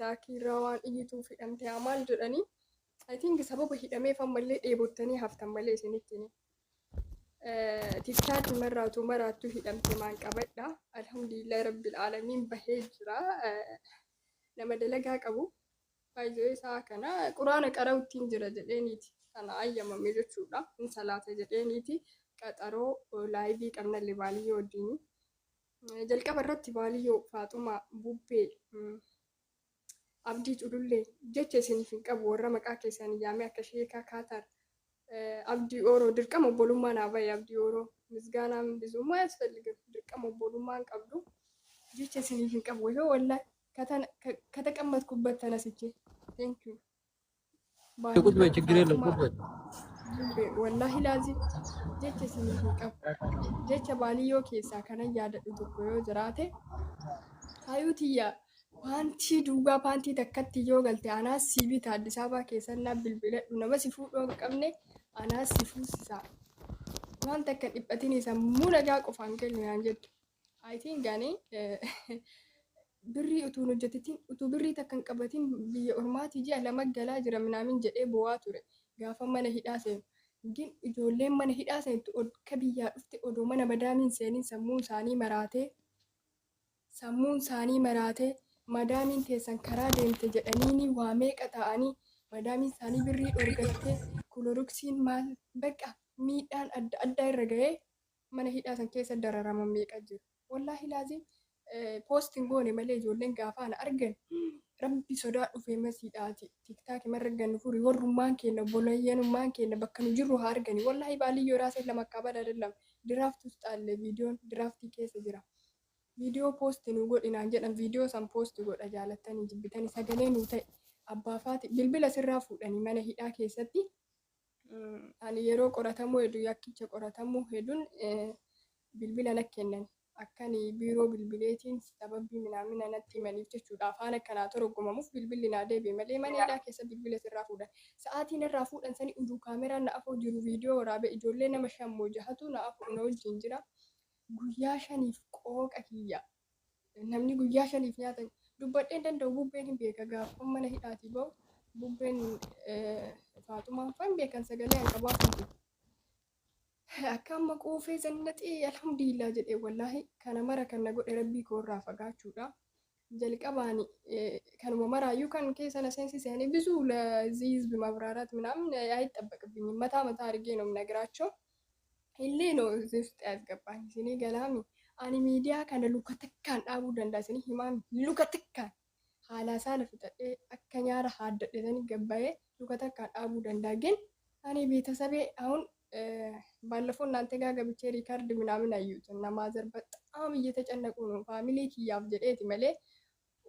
tiktaakii irraa waan iyyituu fidhamte maal jedhanii I think sababa hidhameef ammallee dheebottanii haftan malee isinitti tiktaakii maraattuu hidhamte maan qabadha alhamdulillah rabbil aalamiin bahee jira nama dalagaa qabu faayidoo isaa kana quraana qara'uutiin jira jedheeniiti kana ayyamame jechuudha in salaata jedheeniiti qaxaroo laayivii qabna libaaliyyoo wajjin jalqaba irratti baaliyyoo Faaxumaa Bubbee Abdii Culullee jecha isiniif hin qabu warra maqaa keessanii yaamee akka sheekaa Kaatar Abdii Oroo dirqama obbolummaa naa bahe Abdii Oroo misgaanaan bizummaa yasፈልግም dirqama obbolummaan qabdu jecha isiniif hin qabu yoo wallahi ከተቀመጥኩበት ተነስቼ thank you ቁጭ በይ ችግር የለም ቁጭ በይ wallahi laazim jecha isiniif hin qabu jecha baaliyyoo keessaa kanan yaadadhu tokko yoo jiraate hayutiyya paantii duugaa paantii takkatti yoo galte anaas si bita Addis Ababaa keessannaa bilbiladhu nama si fuudhoo hin qabne anaas si fuusisaa waan takka dhiphatiin sammuu nagaa qofaan kennu yaan jettu I think gani birrii utuu hojjetetiin utuu birrii takkan qabatiin biyya ormaatii ji'a lama galaa jira minaamin jedhee bo'aa ture gaafa mana hidhaa seenu gin ijoolleen mana hidhaa seentu akka biyyaa dhufte odoo mana madaamiin seeniin sammuun isaanii maraatee madaamiin teessan karaa deemte jedhaniini waa meeqa ta'anii madaamiin isaanii birrii dhorgattee kuloroksiin maal baqa miidhaan adda addaa irra ga'ee mana hidhaa san keessa dararaman meeqa jiru wallaahi laazim posting goone malee ijoolleen gaafa ana argan rabbi sodaa dhufee masiidhaati tiktaaki marragan furi warrummaan keenya boloyyanummaan keenya bakka nu jirru haa argani wallaahi baaliyyoo raasee lama qabada dadlam diraafti ustaalle viidiyoon diraaftii keessa jira viidiyoo post nu godhinaan jedhan viidiyoo san post godha jaalattanii jibbitanii sagalee nu ta'e abbaafaati bilbila sirraa fuudhanii mana hidhaa keessatti ani yeroo qoratamuu hedduu yakkicha qoratamuu hedduun bilbila na kennan akkani biiroo bilbileetiin sababii minaamina natti himaniif jechuudha afaan akkanaa torgomamuuf bilbilli naa deebi'e malee mana hidhaa keessa bilbila sirraa fuudhan sa'aatiin irraa fuudhan sanii uduu kaameraan na afoo jiru viidiyoo waraabee ijoollee nama 5 jahatu na afoo na wajjin jira guyyaa 5 qooqa kiyya namni guyyaa 5 nyaatan dubbadheen danda'u bubbeen hin beeka gaafa mana hidhaatii bahu bubbeen Faaxumaan fan beekan sagalee an qabaatu akka amma quufee zannaxii alhamdulillah jedhee wallaahi kana mara kan na godhe rabbii koo irraa fagaachuudha jalqabaani kanuma maraayyuu kan keessa na seensisanii ብዙ ለዚህ ህዝብ ማብራራት ምናምን አይጠበቅብኝም መታ አድርጌ ነው የምነግራቸው ሁሌ ነው እዚህ ውስጥ ያስገባኝ ሲኒ ገላሚ አኒ ሚዲያ ከነ ሉከተካን ዳቡ ደንዳስኒ ሂማን ሉከተካን ሀላሳ ለፍጠጤ አከኛራ ሀደደኒ ገባዬ ሉከተካን ዳቡ ደንዳ ግን አኒ ቤተሰቤ አሁን ባለፈው እናንተ ጋር ገብቼ ሪካርድ ምናምን አዩት እና ማዘር በጣም እየተጨነቁ ነው ፋሚሊ ኪያፍ ጀዴት መሌ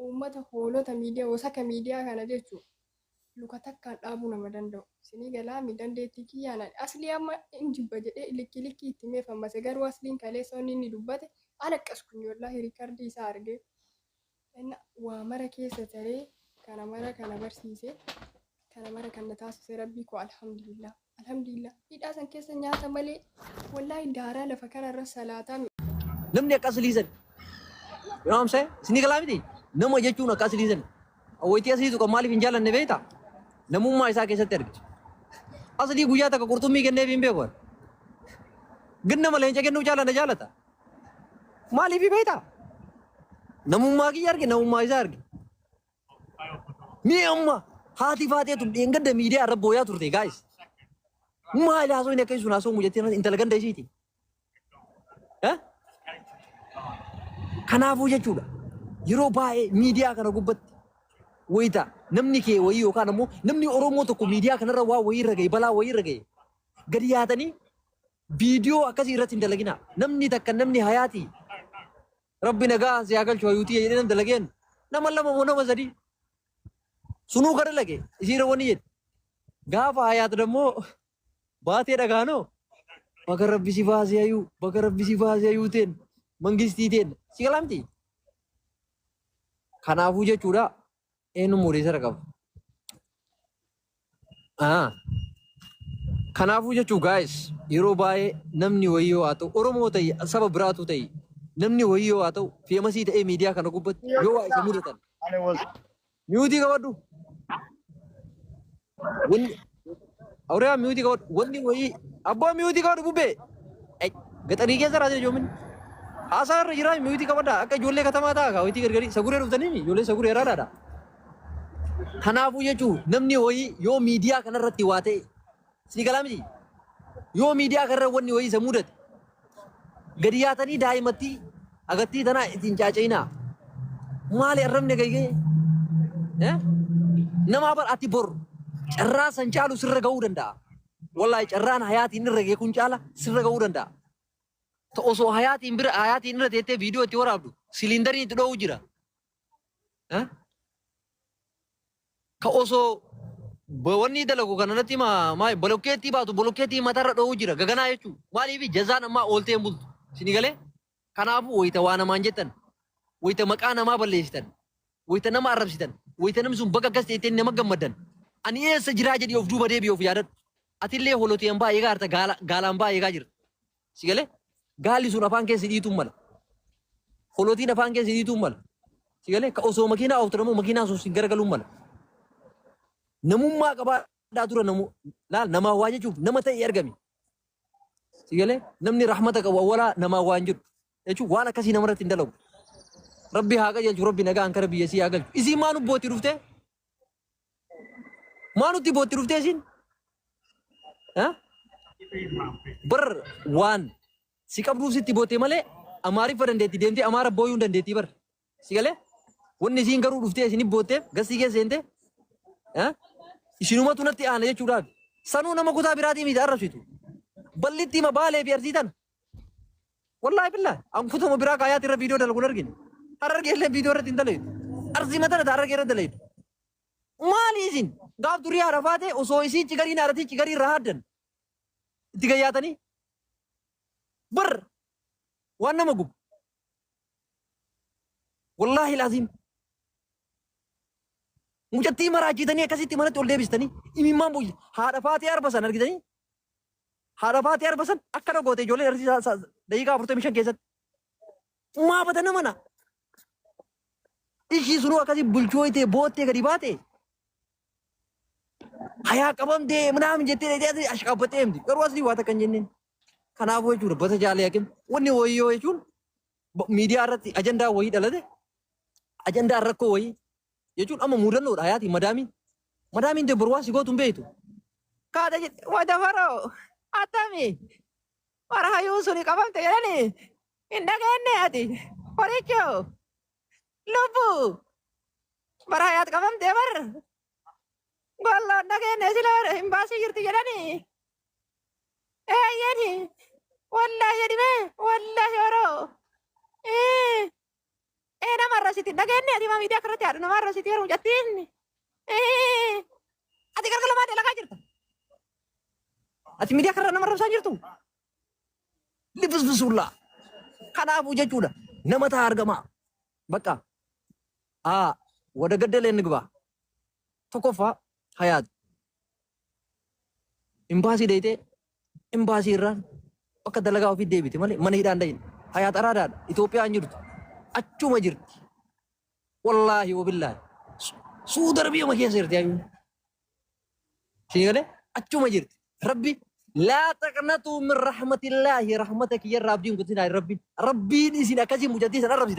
ኡመተ ሆሎተ ሚዲያ ወሰከ ሚዲያ ካነ ጀቹ ሉከተካን ዳቡ ነው መደንደው ሲኒ ገላሚ ደንዴቲ ኪያና አስሊያማ እንጅበ ጀዴ ልኪ ኢትሜ ፈመሰ ገር ዋስሊን ካሌ ሶኒኒ ዱበተ አለቀስኩኝ ወላሂ ሪካርድ ይሳ አርጌ እና ዋመረ ኬሰ ተሬ ካና መረ ካና በርሲሴ ካና መረ ካና ታስሰ ረቢ ኮ አልহামዱሊላህ alhamdulillah hidhaa san keessa nyaata malee wallahi daaraa lafa kanarra salaataa namni akka asliisan yoo amse sini kalaamiti nama jechuun akka asliisan awwayti asiisu kan maaliif hin jaalanne beekta namummaa isaa keessatti argitu aslii guyyaa takka qurxummii kenneef hin beeku gin nama leenca kennuu jaalata maaliif beekta namummaa kiyya arge namummaa isaa arge mi amma haati faateetu dheengadda miidiyaa irra booyaa turte guys maali haasoo inni akka isu naasoo mujateen intala ganda ishiiti kanaafuu jechuudha yeroo baay'ee miidiyaa kana gubbatti wayita namni kee wayii yookaan ammoo namni Oromoo tokko miidiyaa kanarra waa wayii irra ga'e balaa wayii irra ga'e gadi yaatanii viidiyoo akkasii irratti hin dalagina namni takka namni hayaati rabbi nagaa si haa galchu hayuutii jedhee dalageen nama 2 moo nama 3 sunuu gara lage isiira wani jedhe gaafa hayaat dammoo baatee dhagaanoo bakka rabbi si baasee ayuu teen mangistii teen si galamti kanaafuu jechuudha eenyu muriisa qabu kanaafuu jechuu guys yeroo baay'ee namni wayyoo haa ta'u Oromoo ta'e saba biraatu ta'e namni wayyoo haa ta'u feemasii ta'ee miidiyaa kana gubbatti yoo waa isa mudatan Miyuutii qabadhu. Wanni awuraa miyuutii qabadhu. Wanni wayii abbaa miyuutii qabadhu bubbee. Gaxarii keessa raasee joomin. Haasaa irra jiraa miyuutii qabadhaa akka ijoollee katamaa ta'a kaawwitii gargarii saguree dhuftanii ijoollee saguree raadhaadha. Kanaafuu jechuun namni wayii yoo miidiyaa kanarratti waa ta'e sii galaa miti. Yoo miidiyaa kanarra wanni wayii isa mudate gadi yaatanii daa'imatti agartii tanaa ittiin caaca'inaa. Maali arrabne gaygee? Namaa bar ati bor carraa san caalu sirra ga'uu danda'a. Wallahi carraan hayaatiin irra ga'e kun caala sirra ga'uu danda'a. Osoo hayaatiin irra teettee viidiyoo itti waraabdu siliindariin itti dho'uu jira. Ka osoo wanni dalagu kanarratti bolokkeettii baatu bolokkeettii mataarra dho'uu jira gaganaa jechuudha. Maaliif jazaan ammaa ooltee hin bultu. Sini galee? Kanaafuu wayita waa namaan jettan, wayita maqaa namaa balleessitan, wayita nama arrabsitan, wayita namni sun bakka akkas ta'ettee nama gammaddan. Ani eessa jiraa jedhii of duuba deebi'ee of yaadadhu. Atillee holotii hambaa eegaa harta gaalaan baa eegaa jirta. Si galee? Gaalli sun afaan keessa dhiituun mala. Holotiin afaan keessa dhiituun mala. Si galee? Ka osoo makiinaa ooftu namoo makiinaa sun sin garagaluun mala. Namummaa qabaadhaa tura namaa waa jechuuf nama ta'e argame. Si galee? Namni rahmata qabu awwalaa namaa waan jiru. Jechuun waan akkasii namarratti hin dalagu. Rabbi haa qajeelchu, Rabbi nagaa ankara biyya sii haa galchu. Isiin maa nutti bootti dhuftee? Maa nutti bootti dhuftee isiin? Bar waan si qabduuf sitti boottee malee Amaariffa dandeetti deemtee Amaara booyuu hin dandeettii bar. Si galee? Wanni isiin garuu dhuftee isinii bootteef gasii keessa seentee isinumatu natti aana jechuudhaaf. Sanuu nama kutaa biraatii miti arrabsitu. Ballitti hima baalee fi arsii tana. Wallahi billahi an kutuma biraa kaayaati irra viidiyoo dalaguun argine. Harargee illee viidiyoo irratti hin dalayidu. Arsii matana harargee irra dalayidu. Maali isin gaaf durii haarafaa ta'e osoo isiin cigariin haaratii cigarii irraa haaddan itti gayyaatanii bar waan nama gubu. Wallahi laaziim. Mucattii maraachitanii akkasitti manatti ol deebistanii imimmaan buyya haadha faatee arbasan argitanii. Haadha faatee arbasan akkana goote ijoollee darsiisaa daqiiqaa 45 keessatti. Maafata nama na. Ishii sunuu akkasii bulchooytee boottee gadi baate. Hayaa qabamtee minaamin jettee ashqabbattee himti. Garuu asii waa takka hin jenneen. Kanaafuu jechuudha bata jaalee hakim. Wanni wayyoo jechuun miidiyaa irratti ajandaa wayii dhalate. Ajandaa rakkoo wayii jechuun amma muudannoodha hayaati madaamiin. Madaamiin deebiru waan si gootu hin beektu. Kaata jedhe wada faroo. Atami warra hayyuu suni qabamte jedhanii hin dhageenye ati horichoo lubbuu bara hayaat qabamte bar golloo hin dhageenye sila hin baasii jirti jedhanii eeyyeni wallahi jedhime wallahi horoo nama arrasiti hin dhageenye ati maamiitii akkarratti haadhu nama arrasiti yeroo jattiin ati gargalamaa dalagaa jirta. Ati miidiyaa kanarra nama rabsaa jirtu. Libisbisullaa. Kanaafuu jechuudha nama ta'a argamaa. Bakka wada gaddalee ni gubaa. Tokkoffaa hayaat. Imbaasii deeyitee imbaasii irraan bakka dalagaa ofii deebite malee mana hidhaan dahin. Hayaat araadaadha. Itoophiyaan jirtu. Achuma jirti. Wallaahi wabillaahi. Suudar biyya keessa jirti ayyuu. Siin galee achuma jirti. ربي لا تقنطوا من رحمة الله رحمتك يا رب دين قلتنا ربي ربي نسينا كذي مجددا أنا ربي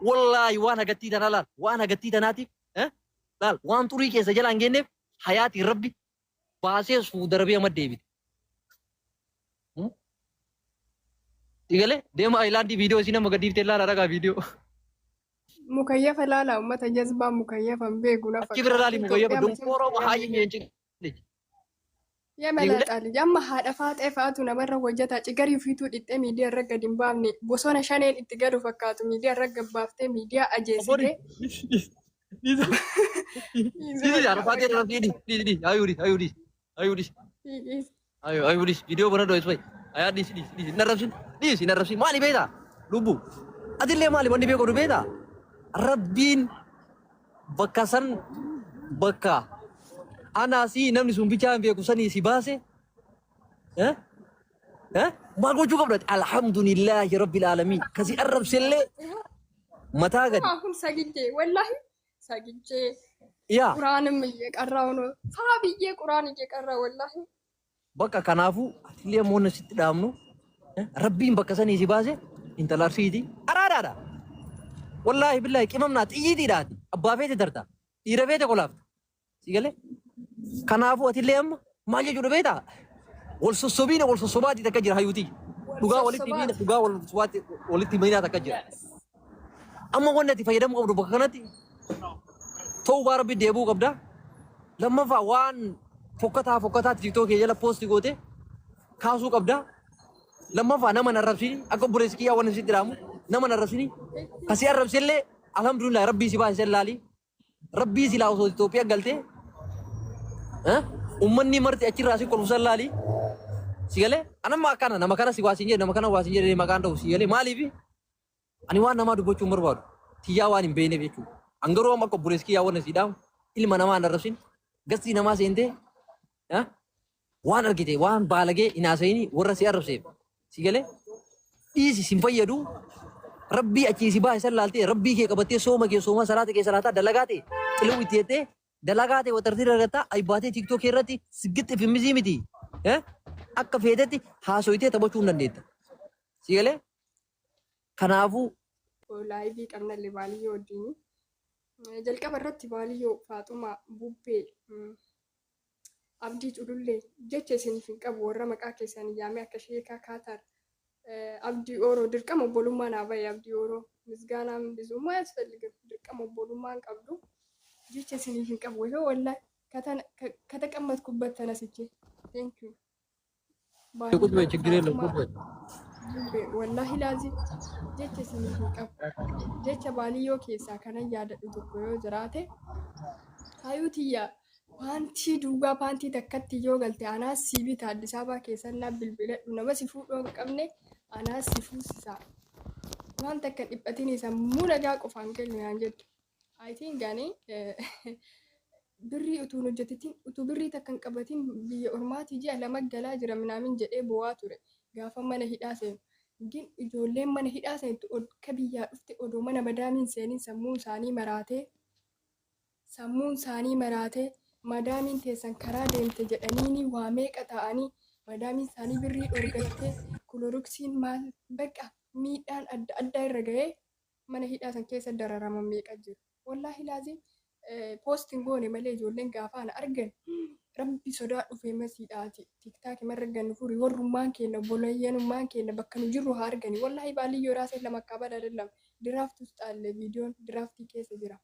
والله وانا قتيت أنا لا وانا قتيت أنا تي لا وان طريق سجل عن جنب حياتي ربي باسي سود ربي أمد ديفيد تيجي ديم أيلاندي فيديو سينا مقدير تلا رأى فيديو مكيف لا أمة جذبة مكيف بيقونا كيف رأي مكيف دم كورو محاجم ينجي يا ملات علي جمع هذا فات نمر وجدت تجاري فيتو إتى ميديا رجع دمبامني بوسونا شانيل إتجارو فكاتو ميديا رجع بافتة ميديا أجهزة دي عرفاتي رفيدي دي أيودي فيديو بنا دويس باي أيا دي نرفسين مالي بيدا لبو أدلة مالي بندي بيكو بيدا ربين بكاسن بكا أنا سي نمني سومبيجان بيكو سني سباسة ما قلت شو قبلت الحمد لله رب العالمين كذي الرب سلة متى قد هم سجدي والله sagichee yaa quraanim እየቀራው ነው ሳብዬ ቁርአን እየቀራ ወላሂ bakka kanaafuu atillee moonna sitti dhaamnu rabbiin bakka sanii si baase intala arsiiti araadaadha wallaahi billaahi qimamnaa xiyyiitiidhaati abbaa feete darta dhiira feete qolaafta si galee kanaafuu atillee amma maal jechuudha beektaa wal sossobiina wal sossobaati takka jira hayyuutii dhugaa walitti miina dhugaa wal sossobaati walitti miinaa takka jira amma wanni ati fayyadamuu qabdu bakka kanatti ta'uu baa rabbi deebuu qabda lammaffaa waan fokkataa tiktokii jala poosti goote kaasuu qabda lammaffaa nama narrabsini akka buleessi kiyyaa waan sitti dhaamu nama narrabsini kasii arrabsillee alhamdulillah rabbii si baasise laali rabbii silaa osoo Itoophiyaa galtee ummanni marti achirraa si kolfusan laali si galee anamma akkana nama kana si waasin jedhe nama kana waasin jedhe maqaan ta'u si galee maaliif ani waan namaa dubbachuu hin barbaadu tiyyaa waan hin beekneef jechuudha angaruu amma akka buleessi kiyyaa waan si dhaamu ilma namaa narrabsin gastii namaa seentee waan argite waan baalagee inaasayini warra si arrabseef si galee dhiisi sin fayyadu rabbii achii si baay'isan laaltee rabbii kee qabattee sooma kee sooma salaata kee salaataa dalagaate qiluu itti jettee dalagaate waxartii dargataa aybaatee tiktokii irratti siggitti fimmizii miti akka feetetti haasoyitee taphachuu hin dandeetta si galee kanaafuu laayivii qabnallee baaliyyoo wajjin jalqaba irratti baaliyyoo faaxumaa bubbee abdii culullee jecha isiniif hin qabu warra maqaa keessan yaamee akka sheekaa kaatar abdii ooroo dirqama obbolummaa naa bahe abdii ooroo misgaanaa bizummaa yasፈልግም dirqama obbolummaan qabdu jecha isiniif hin qabu yoo wallahi ከተቀመጥኩበት ተነስቼ ቴንክ ዩ ቁጭ በይ ችግር የለም ቁጭ በይ ወላሂ ላዚም jecha isiniif hin qabu jecha baaliyyoo keessaa kanan yaadadhu tokko yoo jiraate hayuutiyyaa paantii duugaa paantii takkatti yoo galte anaas si bita Addis Ababaa keessan naa bilbiladhu nama si fuudhoo hin qabne anaas si fuusisaa waan takka dhiphatini sammuu nagaa qofaan kennu yaan jettu I think gaanii birrii utuu hojjetetiin utuu birrii takka hin qabatiin biyya ormaatii ji'a lama galaa jira minaamin jedhee bo'aa ture gaafa mana hidhaa seenu gin ijoolleen mana hidhaa seentu akka biyyaa dhufte odoo mana madaamiin seeniin sammuun isaanii maraatee madaamiin teessan karaa deemte jedhaniini waa meeqa ta'anii madaamiin isaanii birrii dhorgattee kuloroksiin maal baqa miidhaan adda addaa irra ga'ee mana hidhaa san keessa dararaman meeqa jiru wallaahi laazim poostiin goone malee ijoolleen gaafa ana argan rabbi sodaa dhufee masiidhaati tiktaaki marra gannu furii warrummaan keenya boloyyanummaan keenya bakka nu jirru haa argani wallaahi baaliyyoo raasee lama akka bada dallam diraaftus xaalle viidiyoon diraaftii keessa jira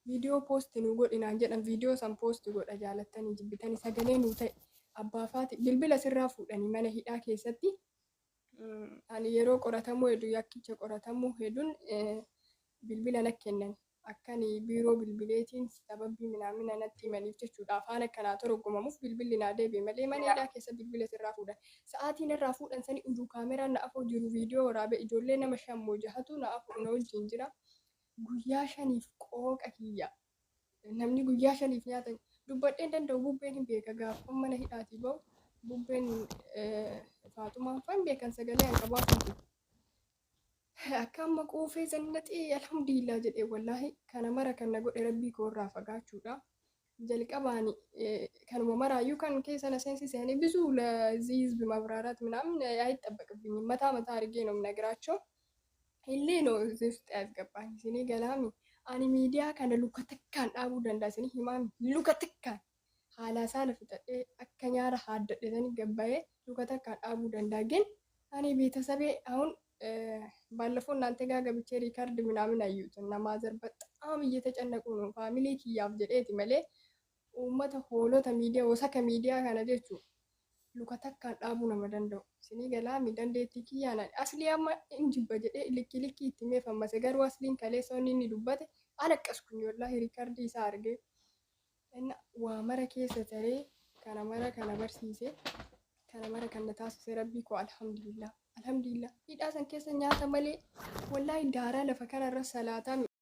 viidiyoo poostii nu godhinaan jedhan viidiyoo san poostii godha jaalattanii jibbitanii sagalee nu ta'e abbaafaati bilbila sirraa fuudhanii mana hidhaa keessatti ani yeroo qoratamuu hedduu yakkicha qoratamuu hedduun bilbila na kennan akkani biiroo bilbileetiin sababii minaamina natti himaniif jechuudha afaan akkanaa toroggomamuuf bilbilli naa deebi'e malee mana hidhaa keessa bilbila sirraa fuudhan sa'aatiin irraa fuudhan sanii uduu kaameraan na afoo jiru viidiyoo waraabee ijoollee nama 5 jahatu na afoo na wajjin jira guyyaa 5 qooqa kiyya namni guyyaa 5 nyaatan dubbadheen danda'u bubbeen hin beeka gaafa mana hidhaatii bahu bubbeen faaxumaan fan beekan sagalee hanqabaa fuutu akka amma quufee zannaxee alhamdulillah jedhee wallaahi kana mara kan na godhe rabbii koorraa fagaachuudha jalqabaan kanuma maraayyuu kan keessa na seensisanii ብዙ ለዚህ ህዝብ ማብራራት ምናምን አይጠበቅብኝም መታ አድርጌ ነው የምነግራቸው illee no እዚህ ውስጥ ያስገባኝ ሲኒ ገላሚ ani miidiyaa kana luka takkaan dhaabuu danda'a isin himaan luka takkaan haala isaan fixadhee akka nyaara haaddadheetanii gabbayee luka takkaan dhaabuu danda'a ግን ani ቤተሰቤ አሁን ባለፈው እናንተ ጋር ገብቼ ሪካርድ ምናምን አዩት እና ማዘር በጣም እየተጨነቁ ነው ፋሚሊ ኪያፍ ጀዴት መሌ ኡመተ ሆሎተ ሚዲያ ወሰከ ሚዲያ kana jechuun luka takkaan dhaabuu nama danda'u isinii galaami dandeettii kiyyaana aslii amma injibba jedhee likki itti meeffamase garuu asliin kaleessonni inni dubbate alaqqaskuun wallaahi riikaardii isaa argee waa mara keessa taree kana mara kana barsiise kana mara kan na taasise rabbii koo alhamdulillah hidhaa san keessa nyaata malee wallaahi daaraa lafa kanarra salaataan